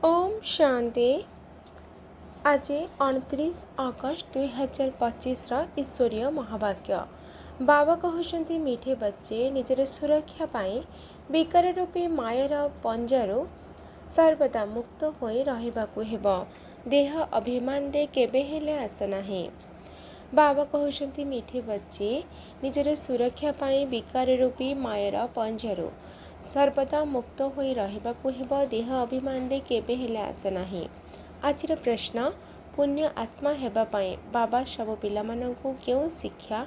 ओम शांति। आज 29 अगस्त 2025 ईश्वरीय महावाक्य। बाबा कहते मीठे बच्चे निजर सुरक्षा पाई विकार रूपी मायर पंजारू सर्वदा मुक्त होई रहिबाकु हेबो। देह अभिमान दे केबे हेले आस नाही। बाबा कहते मीठे बच्चे निजर सुरक्षा पाई विकार रूपी मायर पंजारू सर्वदा मुक्त होई रहिबाकु हेबो। देह अभिमान दे केबे हेले आस नाही। आजिर प्रश्न, पुण्य आत्मा हेबा पाई बाबा सब पिला माननकु केउ शिक्षा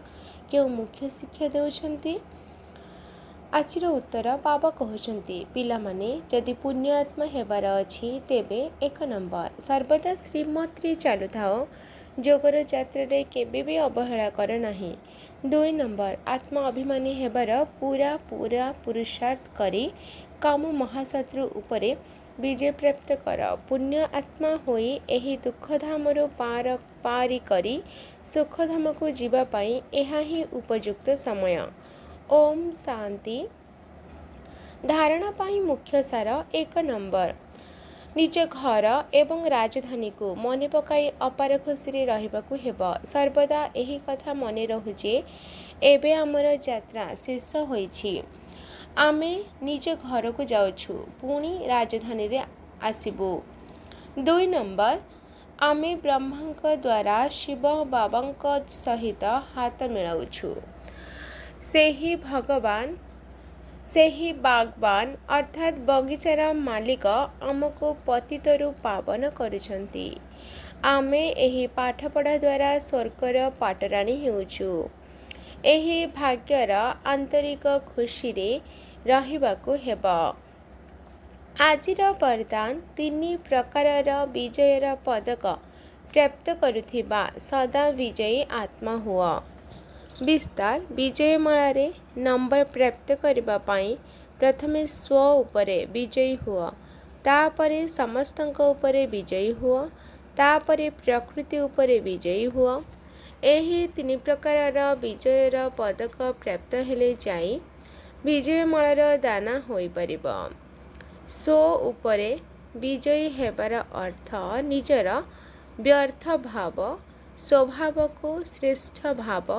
केउ मुख्य शिक्षा देउछंती? आजिर उत्तर, बाबा कहउछंती पिला माने जदि पुण्य आत्मा हेबार अछि तेबे 1 नंबर सर्वदा श्रीमत रे चालु थाओ। जोगर यात्रा रे केबे भी अवहेला कर नाही। 2 नंबर आत्मा अभिमानी हेबार पूरा पुरुषार्थ करी काम महाशत्रु उपरे विजय प्राप्त कर। पुण्य आत्मा होई एही दुखधामरु पारी करी सुखधाम को जीवा पाई एहा ही उपयुक्त समय। ओम शांति। धारणा पाई मुख्य सार 1 नंबर निज घर एवं राजधानी को मने पकाई अपार खुशी रे रहिबाकु हेबो। सर्वदा एही कथा मने रहु जे एबे हमर यात्रा शेष होईछि। आमे निज घर को जाउछु पुणी राजधानी रे आसिबु। 2 नंबर आमे ब्रह्मांक द्वारा शिव बाबांक सहित हाथ मिलाउछु। सेही भगवान सेही बागवान अर्थात बगीचार मालिक आमको पतितरु पावन करुछंती। आमे एही पाठपढ़ा द्वारा स्वर्गर पाटराणी हेउछु। एही भाग्यर आंतरिक खुशी रे रहिबाकु हेबो। आजिर वरदान 3 प्रकारर विजयर पदक प्राप्त करुथिबा सदा विजयी आत्मा हुआ। विस्तार विजय मालारे नंबर प्राप्त करिबा पाई प्रथमे स्व उपरे विजयी हुआ, तापरे समस्तंक उपरे विजयी हुआ, तापरे प्रकृति उपरे विजयी हुआ। एही 3 प्रकारर विजयर पदक प्राप्त हेले जाई विजय मालार दाना होई परिबो। स्व उपरे विजयी हेबार अर्थ निजर व्यर्थ भाव स्वभाव को श्रेष्ठ भाव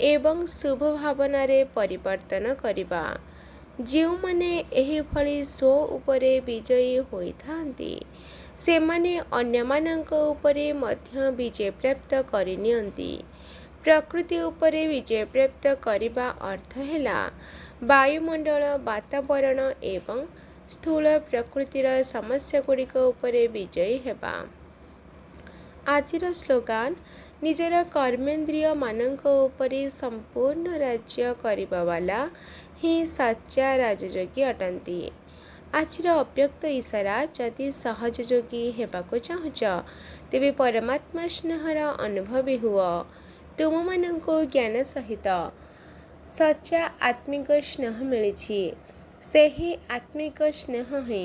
एवं शुभ भावना रे परिवर्तन करिबा। जिउ माने एही फली स्व उपरे विजयी होई थांती से माने अन्य मानक उपरे मध्य विजय प्राप्त करिनियंती। प्रकृति उपरे विजय प्राप्त करिबा अर्थ हेला वायुमंडल वातावरण एवं स्थूल प्रकृतिर समस्या गुड़िक उपरे विजयी हेबा। आजिर स्लोगान, निजर कर्मेंद्रिय मानक उपरे संपूर्ण राज्य करिबा वाला ही सच्चा राजयोगी अटंती। आजिर अव्यक्त इशारा, जदि सहजयोगी हेबाको चाहुच तेबे परमात्मा स्नेहर अनुभवी हुआ। तुम माननको ज्ञान सहित सच्चा आत्मिक स्नेह मिलिछि। सेही आत्मिक स्नेह ही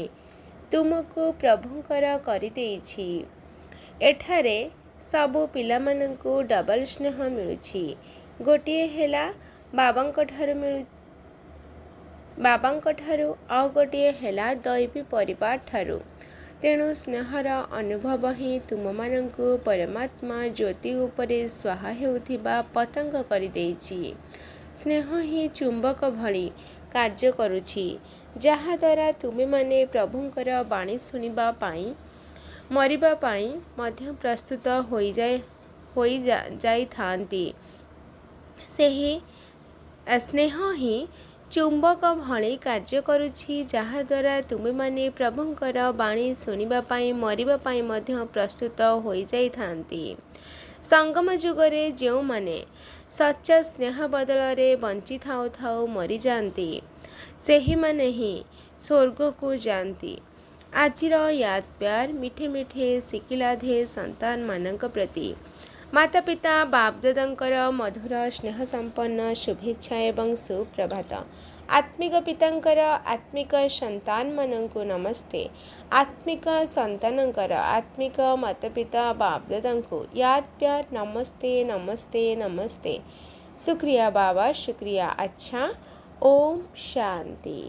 तुमको प्रभुंकर करि देइछि। एठारे सबु पिला माननको डबल स्नेह मिलुछि। गोटिए हेला बाबांक ठारू आउ गोटिए हेला दैवी परिवार ठारू। तेणु स्नेहर अनुभव ही तुम माननको परमात्मा ज्योति उपरे स्वाहा हेउथिबा पतंग करि देइछि। स्नेह ही चुंबक भली कार्य करुछि, जहा द्वारा तुमे माने प्रभुंकर बाणी सुनिबा पाई मरिबा पाई मध्य प्रस्तुत होई जाई थांती। सेही स्नेह ही चुंबक भली कार्य करुछि, जहा द्वारा तुमे माने प्रभुंकर बाणी सुनिबा पाई मरिबा पाई मध्य प्रस्तुत होई जाई थांती। संगम जुगरे जेउ माने सच्चा स्नेह बदल रे बंची थाउ थाउ मरी जाती सेही माने ही स्वर्ग को जानती। आजिर याद प्यार मिठे मिठे सिकिलाधे संतान मानक प्रति माता पिता बाप दादांकर मधुर स्नेह संपन्न शुभेच्छा एवं सुप्रभात। आत्मिक पितांकर आत्मिक संतान मानंकु नमस्ते। आत्मिक संतानंकर आत्मिक माता पिता बाप दादांकु याद प्यार नमस्ते नमस्ते नमस्ते। शुक्रिया बाबा, शुक्रिया। अच्छा, ओम शांति।